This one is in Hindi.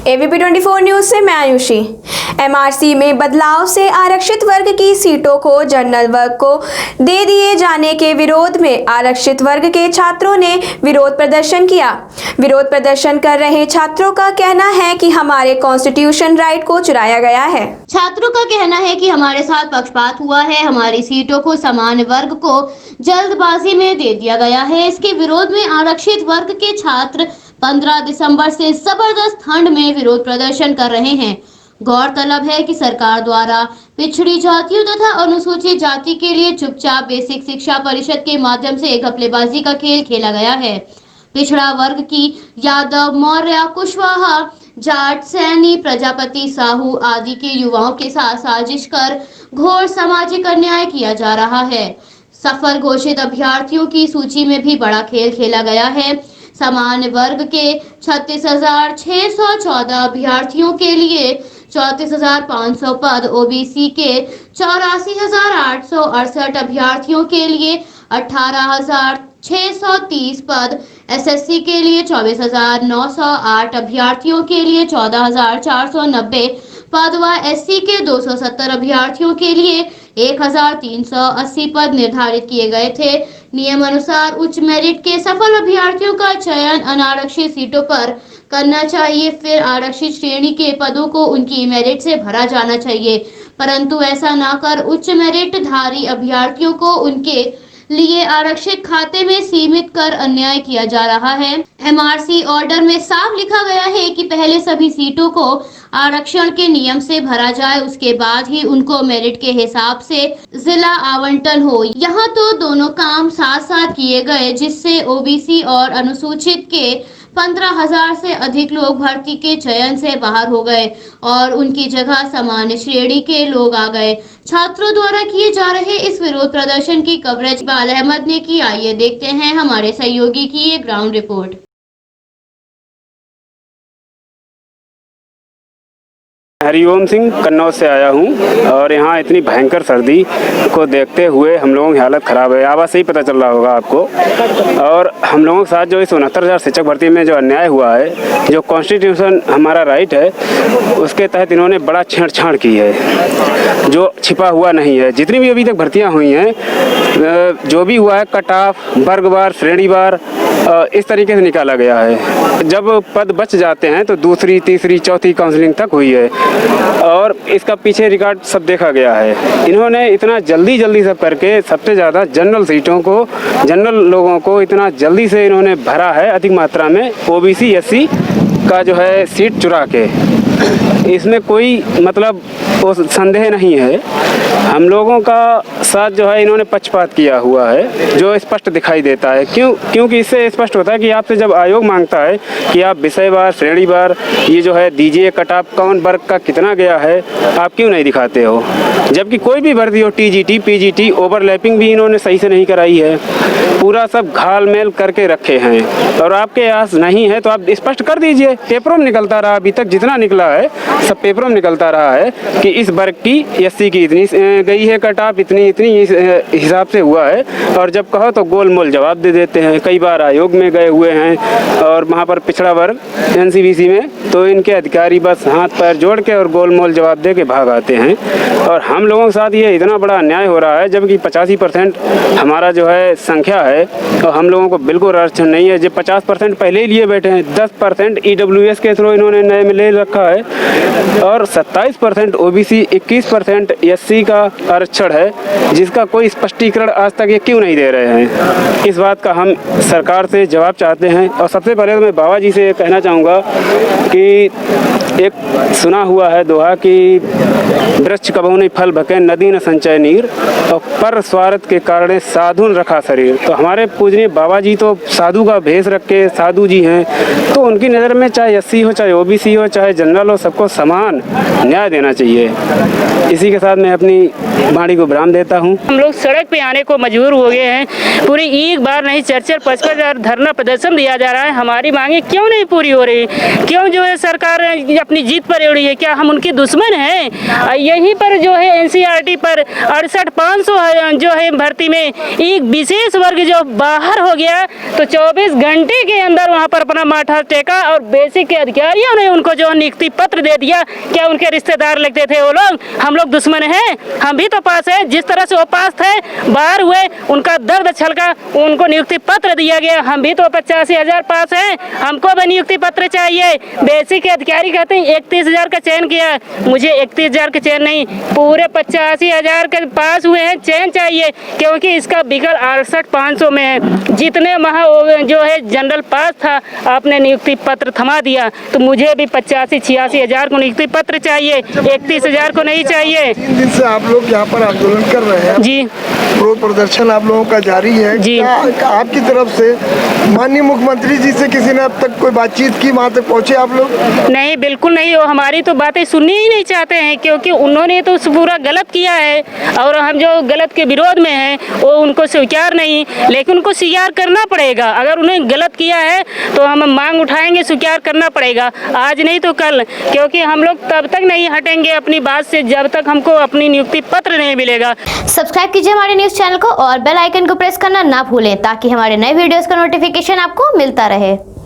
एबीपी 24 न्यूज से मैं आयुषी। एमआरसी में बदलाव से आरक्षित वर्ग की सीटों को जनरल वर्ग को दे दिए जाने के विरोध में आरक्षित वर्ग के छात्रों ने विरोध प्रदर्शन किया। विरोध प्रदर्शन कर रहे छात्रों का कहना है कि हमारे कॉन्स्टिट्यूशन राइट को चुराया गया है। छात्रों का कहना है कि हमारे साथ पक्षपात हुआ है, हमारी सीटों को समान वर्ग को जल्दबाजी में दे दिया गया है। इसके विरोध में आरक्षित वर्ग के छात्र 15 दिसंबर से जबरदस्त ठंड में विरोध प्रदर्शन कर रहे हैं। गौरतलब है कि सरकार द्वारा पिछड़ी जातियों तथा अनुसूचित जाति के लिए चुपचाप बेसिक शिक्षा परिषद के माध्यम से एक घपलेबाजी का खेल खेला गया है। पिछड़ा वर्ग की यादव, मौर्य, कुशवाहा, जाट, सैनी, प्रजापति, साहू आदि के युवाओं के साथ साजिश कर घोर सामाजिक अन्याय किया जा रहा है। सफल घोषित अभ्यर्थियों की सूची में भी बड़ा खेल खेला गया है। समान वर्ग के 36,614 अभ्यर्थियों के लिए 34,500 पद, ओबीसी के 84,868 अभ्यर्थियों के लिए 18,630 पद, एसएससी के लिए 24,908 अभ्यर्थियों के लिए 14,490 पद व एससी के 270 अभ्यर्थियों के लिए 1,380 पद निर्धारित किए गए थे। नियम अनुसार उच्च मेरिट के सफल अभ्यर्थियों का चयन अनारक्षित सीटों पर करना चाहिए, फिर आरक्षित श्रेणी के पदों को उनकी मेरिट से भरा जाना चाहिए, परंतु ऐसा न कर उच्च मेरिट धारी अभ्यर्थियों को उनके लिए आरक्षित खाते में सीमित कर अन्याय किया जा रहा है। एमआरसी ऑर्डर में साफ लिखा गया है कि पहले सभी सीटों को आरक्षण के नियम से भरा जाए, उसके बाद ही उनको मेरिट के हिसाब से जिला आवंटन हो। यहाँ तो दोनों काम साथ साथ किए गए, जिससे ओबीसी और अनुसूचित के 15,000 से अधिक लोग भर्ती के चयन से बाहर हो गए और उनकी जगह सामान्य श्रेणी के लोग आ गए। छात्रों द्वारा किए जा रहे इस विरोध प्रदर्शन की कवरेज इकबाल अहमद ने की। आइए देखते हैं हमारे सहयोगी की ये ग्राउंड रिपोर्ट। हरिओम सिंह कन्नौज से आया हूं और यहाँ इतनी भयंकर सर्दी को देखते हुए हम लोगों की हालत ख़राब है। आवाज़ से ही पता चल रहा होगा आपको। और हम लोगों के साथ जो इस 69,000 शिक्षक भर्ती में जो अन्याय हुआ है, जो कॉन्स्टिट्यूशन हमारा राइट है, उसके तहत इन्होंने बड़ा छेड़छाड़ की है, जो छिपा हुआ नहीं है। जितनी भी अभी तक भर्तियाँ हुई हैं, जो भी हुआ है कट ऑफ, वर्गवार, श्रेणीवार इस तरीके से निकाला गया है। जब पद बच जाते हैं तो दूसरी, तीसरी, चौथी काउंसलिंग तक हुई है और इसका पीछे रिकॉर्ड सब देखा गया है। इन्होंने इतना जल्दी सब करके सबसे ज़्यादा जनरल सीटों को, जनरल लोगों को इतना जल्दी से इन्होंने भरा है, अधिक मात्रा में ओबीसी, एससी का जो है सीट चुरा के। इसमें कोई मतलब वो संदेह नहीं है। हम लोगों का साथ जो है इन्होंने पक्षपात किया हुआ है, जो स्पष्ट दिखाई देता है। क्योंकि इससे स्पष्ट होता है कि आपसे जब आयोग मांगता है कि आप विषयवार, श्रेणीवार ये जो है दीजिए, कट ऑफ कौन वर्ग का कितना गया है, आप क्यों नहीं दिखाते हो? जबकि कोई भी भर्ती हो, टीजीटी, पीजीटी, ओवरलैपिंग भी इन्होंने सही से नहीं कराई है। पूरा सब घाल मेल करके रखे हैं और आपके पास नहीं है तो आप स्पष्ट कर दीजिए। पेपरों में निकलता रहा, अभी तक जितना निकला है सब पेपरों में निकलता रहा है कि इस वर्ग की एससी की इतनी गई है कट ऑफ, इतनी इस हिसाब से हुआ है। और जब कहो तो गोलमोल जवाब दे देते हैं। कई बार आयोग में गए हुए हैं और वहाँ पर पिछड़ा वर्ग एनसीबीसी में, तो इनके अधिकारी बस हाथ पैर जोड़ के और गोलमोल जवाब दे के भाग आते हैं। और हम लोगों के साथ ये इतना बड़ा अन्याय हो रहा है, जबकि 85% हमारा जो है संख्या है और हम लोगों को बिल्कुल आरक्षण नहीं है। जो 50% पहले ही लिए बैठे हैं, 10% ईडब्ल्यूएस के थ्रू इन्होंने नए में ले रखा है और 27% ओबीसी, 21% एससी का आरक्षण है, जिसका कोई स्पष्टीकरण आज तक ये क्यों नहीं दे रहे हैं। इस बात का हम सरकार से जवाब चाहते हैं। और सबसे पहले तो मैं बाबा जी से ये कहना चाहूँगा कि एक सुना हुआ है दोहा कि वृक्ष कबहु नहीं फल भके, नदी न संचय नीर, और पर स्वार्थ के कारण साधु रखा शरीर। तो हमारे पूजनीय बाबा जी तो साधु का भेष रख के साधु जी हैं, तो उनकी नज़र में चाहे एससी हो, चाहे ओबीसी हो, चाहे जनरल हो, सबको समान न्याय देना चाहिए। इसी के साथ मैं अपनी वाणी को विराम देता हूँ। हम लोग सड़क पे आने को मजबूर हो गए हैं। पूरी एक बार नहीं 4-4, 5-5 धरना प्रदर्शन दिया जा रहा है। हमारी मांगे क्यों नहीं पूरी हो रही? क्यों जो है सरकार अपनी जीत पर अड़ी है? क्या हम उनकी दुश्मन हैं? यहीं पर जो है एनसीईआरटी पर 68,500 जो है भर्ती में एक विशेष वर्ग जो बाहर हो गया तो 24 घंटे के अंदर वहां पर अपना माथा टेका और बेसिक के अधिकारियों ने उनको जो नियुक्ति पत्र दे दिया। क्या उनके रिश्तेदार लगते थे वो लोग? हम लोग दुश्मन हैं? हम भी तो पास है, जिस तरह से वो पास थे बाहर हुए उनका दर्द छलका, उनको नियुक्ति पत्र दिया गया। हम भी तो 85,000 पास हैं, हमको भी नियुक्ति पत्र चाहिए। बेसिक के अधिकारी कहते हैं 31,000 का चयन किया, मुझे 31,000 का चयन नहीं, पूरे 85,000 के पास हुए हैं, चयन चाहिए क्योंकि इसका विकल्प 68,500 में है। जितने महा जो है जनरल पास था आपने नियुक्ति पत्र थमा दिया, तो मुझे भी 85,000-86,000 को नियुक्ति पत्र चाहिए, 31,000 को नहीं चाहिए। 3 दिन से आप लोग यहाँ पर आंदोलन कर रहे हैं जी, विरोध प्रदर्शन आप लोगों का जारी है जी। क्या आपकी तरफ से माननीय मुख्यमंत्री जी से किसी ने अब तक कोई बातचीत की, वहाँ तक पहुँचे आप लोग? नहीं, बिल्कुल नहीं, वो हमारी तो बातें सुननी ही नहीं चाहते हैं क्योंकि उन्होंने तो पूरा गलत किया है और हम जो गलत के विरोध में हैं वो उनको स्वीकार नहीं, लेकिन उनको स्वीकार करना पड़ेगा। अगर उन्हें गलत किया है तो हम मांग उठाएंगे, स्वीकार करना पड़ेगा, आज नहीं तो कल, क्योंकि हम लोग तब तक नहीं हटेंगे अपनी बात से जब तक हमको अपनी नियुक्ति पत्र नहीं मिलेगा। सब्सक्राइब कीजिए हमारे न्यूज़ चैनल को और बेल आइकन को प्रेस करना ना भूलें ताकि हमारे नए वीडियोस का नोटिफिकेशन आपको मिलता रहे।